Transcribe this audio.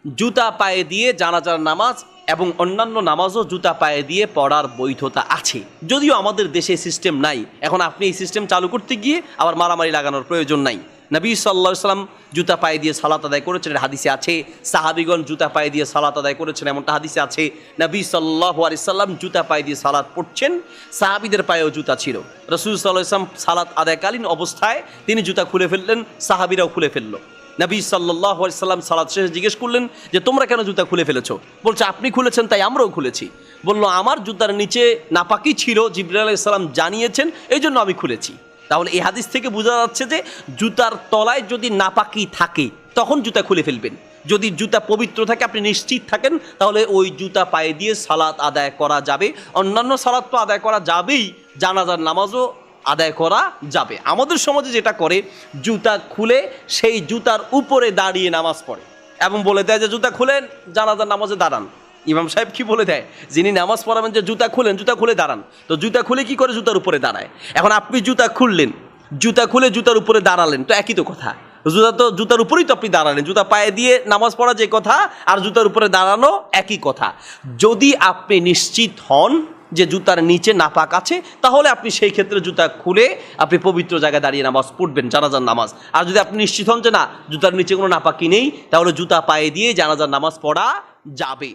জুতা পায়ে দিয়ে জানাজার নামাজ এবং অন্যান্য নামাজও জুতা পায়ে দিয়ে পড়ার বৈধতা আছে, যদিও আমাদের দেশে সিস্টেম নাই। এখন আপনি এই সিস্টেম চালু করতে গিয়ে আবার মারামারি লাগানোর প্রয়োজন নাই। নবী সাল্লাল্লাহু আলাইহি সাল্লাম জুতা পায়ে দিয়ে সালাত আদায় করেছেন, হাদিসে আছে। সাহাবীগণ জুতা পায়ে দিয়ে সালাত আদায় করেছেন, এমনটা হাদিসে আছে। নবী সাল্লাল্লাহু আলাইহি সাল্লাম জুতা পায়ে দিয়ে সালাত পড়ছেন, সাহাবীদের পায়েও জুতা ছিল। রাসূল সাল্লাল্লাহু আলাইহি সাল্লাম সালাত আদায়কালীন অবস্থায় তিনি জুতা খুলে ফেললেন, সাহাবীরাও খুলে ফেলল। নবী সাল্লাল্লাহু আলাইহি সাল্লাম সালাত শেষে জিজ্ঞেস করলেন যে তোমরা কেন জুতা খুলে ফেলেছো? বলছে আপনি খুলেছেন তাই আমরাও খুলেছি। বলল আমার জুতার নিচে নাপাকি ছিল, জিবরাইল আলাইহিস সালাম জানিয়েছেন, এই জন্য আমি খুলেছি। তাহলে এই হাদিস থেকে বোঝা যাচ্ছে যে জুতার তলায় যদি নাপাকি থাকে তখন জুতা খুলে ফেলবেন। যদি জুতা পবিত্র থাকে, আপনি নিশ্চিত থাকেন, তাহলে ওই জুতা পায়ে দিয়ে সালাত আদায় করা যাবে। অন্যান্য সালাত তো আদায় করা যাবেই, জানাজার নামাজও আদায় করা যাবে। আমাদের সমাজে যেটা করে, জুতা খুলে সেই জুতার উপরে দাঁড়িয়ে নামাজ পড়ে এবং বলে দেয় যে জুতা খুলেন, জানাজার নামাজে দাঁড়ান। ইমাম সাহেব কি বলে দেয়, যিনি নামাজ পড়াবেন যে জুতা খুলেন, জুতা খুলে দাঁড়ান। তো জুতা খুলে কি করে? জুতার উপরে দাঁড়ায়। এখন আপনি জুতা খুললেন, জুতা খুলে জুতার উপরে দাঁড়ালেন, তো একই তো কথা। জুতার উপরেই তো আপনি দাঁড়ালেন। জুতা পায়ে দিয়ে নামাজ পড়া যে কথা আর জুতার উপরে দাঁড়ানো একই কথা। যদি আপনি নিশ্চিত হন যে জুতার নিচে নাপাক আছে, তাহলে আপনি সেই ক্ষেত্রে জুতা খুলে আপনি পবিত্র জায়গায় দাঁড়িয়ে নামাজ পড়বেন, জানাজার নামাজ। আর যদি আপনি নিশ্চিত হন যে না, জুতার নিচে কোনো নাপাকি নেই, তাহলে জুতা পায়ে দিয়ে জানাজার নামাজ পড়া যাবে।